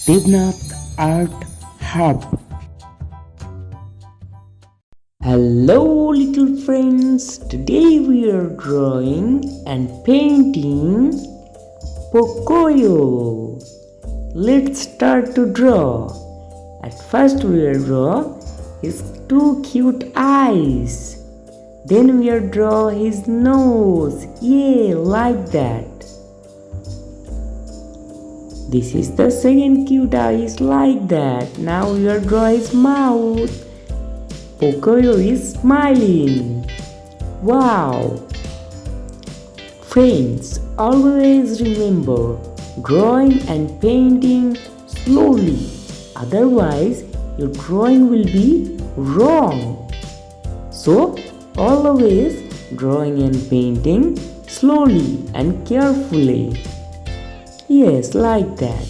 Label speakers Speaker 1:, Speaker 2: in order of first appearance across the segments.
Speaker 1: Debnath Art Hub. Hello little friends, today we are drawing and painting Pocoyo. Let's start to draw. At first we will draw his two cute eyes. Then we will draw his nose. Yeah, like that. This is the second cute eyes like that. Now we will draw his mouth. Pocoyo is smiling. Wow! Friends, always remember drawing and painting slowly. Otherwise, your drawing will be wrong. So, always drawing and painting slowly and carefully. Yes, like that.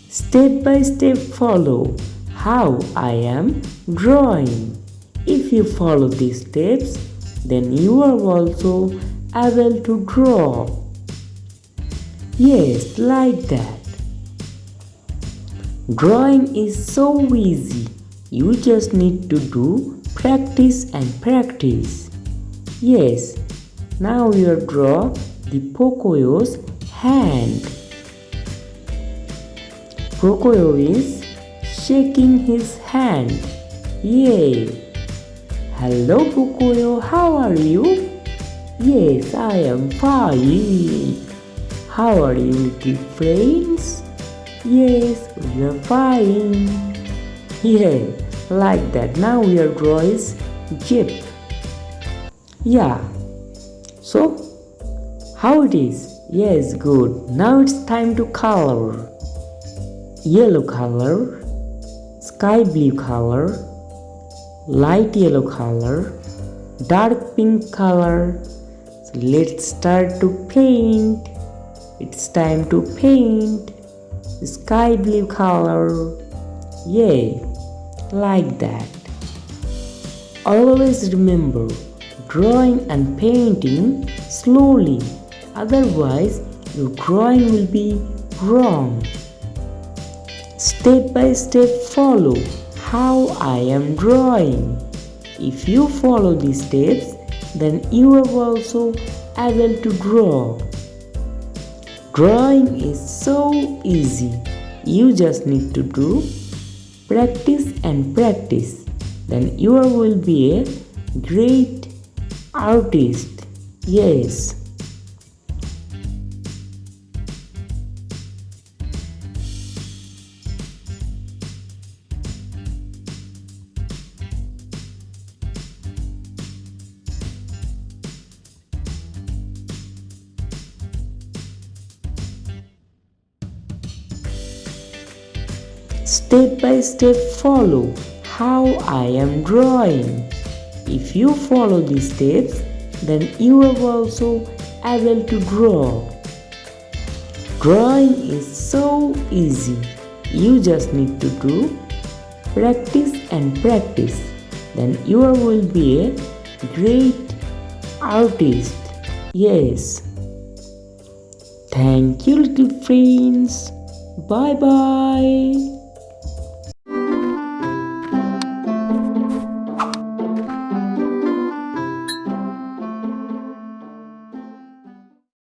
Speaker 1: Step by step follow how I am drawing. If you follow these steps, then you are also able to draw. Yes, like that. Drawing is so easy. You just need to do practice and practice. Yes, now we will draw the Pocoyo's hand. Pocoyo is shaking his hand. Yay! Hello Pocoyo, how are you? Yes, I am fine. How are you little friends? Yes, we are fine. Yeah, like that. Now we are drawing his jeep. Yeah. So, how it is? Yes, good. Now it's time to color. Yellow color, sky blue color, light yellow color, dark pink color. So let's start to paint. It's time to paint sky blue color. Yay, like that. Always remember drawing and painting slowly. Otherwise your drawing will be wrong. Step by step follow how I am drawing. If you follow these steps, then you are also able to draw. Drawing is so easy. You just need to do practice and practice. Then you will be a great artist. Yes. Step by step follow how I am drawing. If you follow these steps, then you are also able to draw. Drawing is so easy. You just need to do practice and practice. Then you will be a great artist. Yes. Thank you little friends. Bye bye.